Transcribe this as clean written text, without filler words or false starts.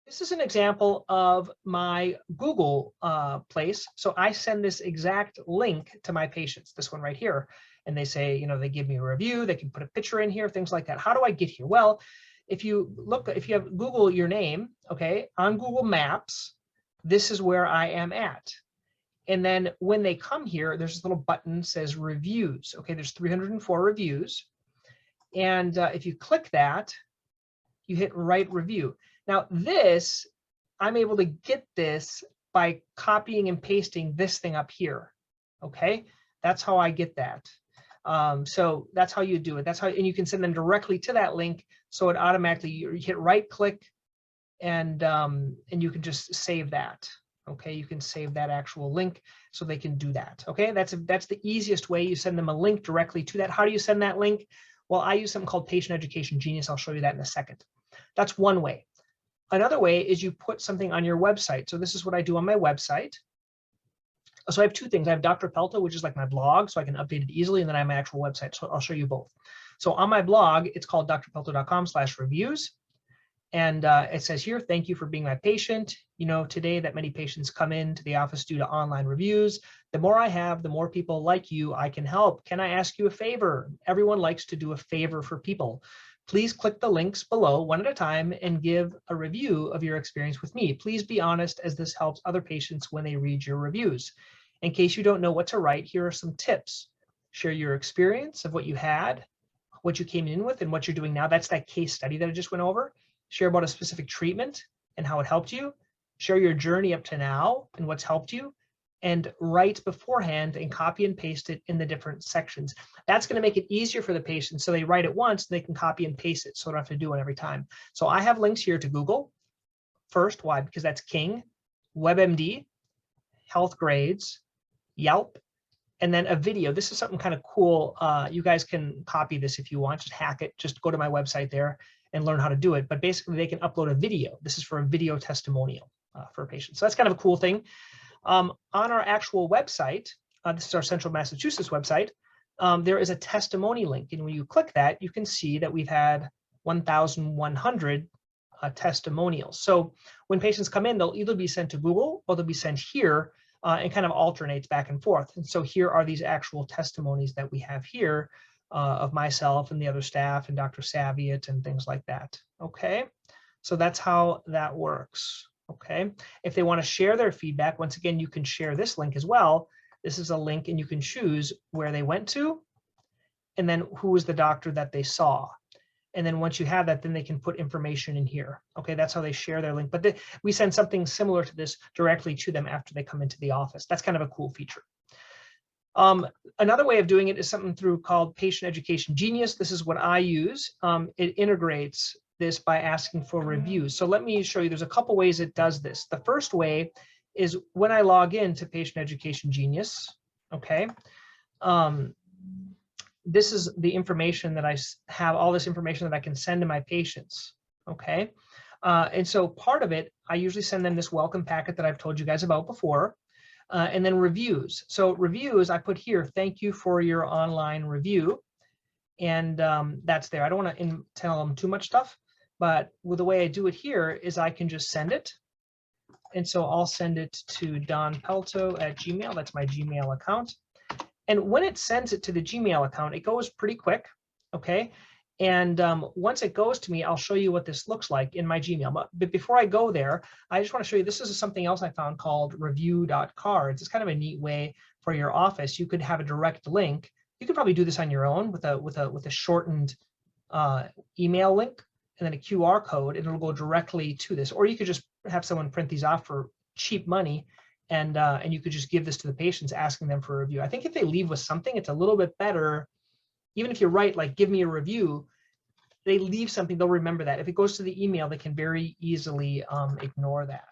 This is an example of my Google place. So I send this exact link to my patients, this one right here. And they say, they give me a review, they can put a picture in here, things like that. How do I get here? Well, if you have Google your name, okay, on Google Maps, this is where I am at. And then when they come here, there's this little button that says reviews. Okay, there's 304 reviews. And if you click that, you hit write review. Now this, I'm able to get this by copying and pasting this thing up here. Okay, that's how I get that. So that's how you do it. That's how, and you can send them directly to that link. So it automatically, you hit right click and you can just save that. Okay, you can save that actual link so they can do that. Okay, that's the easiest way. You send them a link directly to that. How do you send that link? Well, I use something called Patient Education Genius. I'll show you that in a second. That's one way. Another way is you put something on your website. So this is what I do on my website. So I have two things. I have Dr. Pelto, which is like my blog, so I can update it easily, and then I have my actual website. So I'll show you both. So on my blog, it's called drpelto.com/reviews. And it says here, thank you for being my patient. Today that many patients come into the office due to online reviews. The more I have, the more people like you I can help. Can I ask you a favor? Everyone likes to do a favor for people. Please click the links below one at a time and give a review of your experience with me. Please be honest, as this helps other patients when they read your reviews. In case you don't know what to write, here are some tips. Share your experience of what you had, what you came in with, and what you're doing now. That's that case study that I just went over. Share about a specific treatment and how it helped you. Share your journey up to now and what's helped you. And write beforehand and copy and paste it in the different sections. That's going to make it easier for the patient. So they write it once, they can copy and paste it. So I don't have to do it every time. So I have links here to Google. First, why? Because that's king. WebMD, Health Grades, Yelp, and then a video. This is something kind of cool. You guys can copy this if you want. Just hack it. Just go to my website there and learn how to do it. But basically, they can upload a video. This is for a video testimonial for a patient. So that's kind of a cool thing. On our actual website, this is our Central Massachusetts website, there is a testimony link. And when you click that, you can see that we've had 1,100 testimonials. So when patients come in, they'll either be sent to Google or they'll be sent here and kind of alternates back and forth. And so here are these actual testimonies that we have here of myself and the other staff and Dr. Saviat and things like that. Okay, so that's how that works. Okay, if they want to share their feedback, once again, you can share this link as well. This is a link and you can choose where they went to and then who was the doctor that they saw. And then once you have that, then they can put information in here. Okay, that's how they share their link. But we send something similar to this directly to them after they come into the office. That's kind of a cool feature. Another way of doing it is something called Patient Education Genius. This is what I use. It integrates this by asking for reviews. So let me show you, there's a couple ways it does this. The first way is when I log in to Patient Education Genius, okay, this is the information that I have, all this information that I can send to my patients, okay? And so part of it, I usually send them this welcome packet that I've told you guys about before, and then reviews. So reviews, I put here, thank you for your online review. And that's there. I don't want to tell them too much stuff, but with the way I do it here is I can just send it. And so I'll send it to donpelto@gmail. That's my Gmail account. And when it sends it to the Gmail account, it goes pretty quick, okay? And once it goes to me, I'll show you what this looks like in my Gmail. But before I go there, I just want to show you, this is something else I found called review.cards. It's kind of a neat way for your office. You could have a direct link. You could probably do this on your own with a shortened email link and then a QR code, and it'll go directly to this. Or you could just have someone print these off for cheap money, and you could just give this to the patients, asking them for a review. I think if they leave with something, it's a little bit better. Even if you write like, give me a review, they leave something, they'll remember that. If it goes to the email, they can very easily ignore that.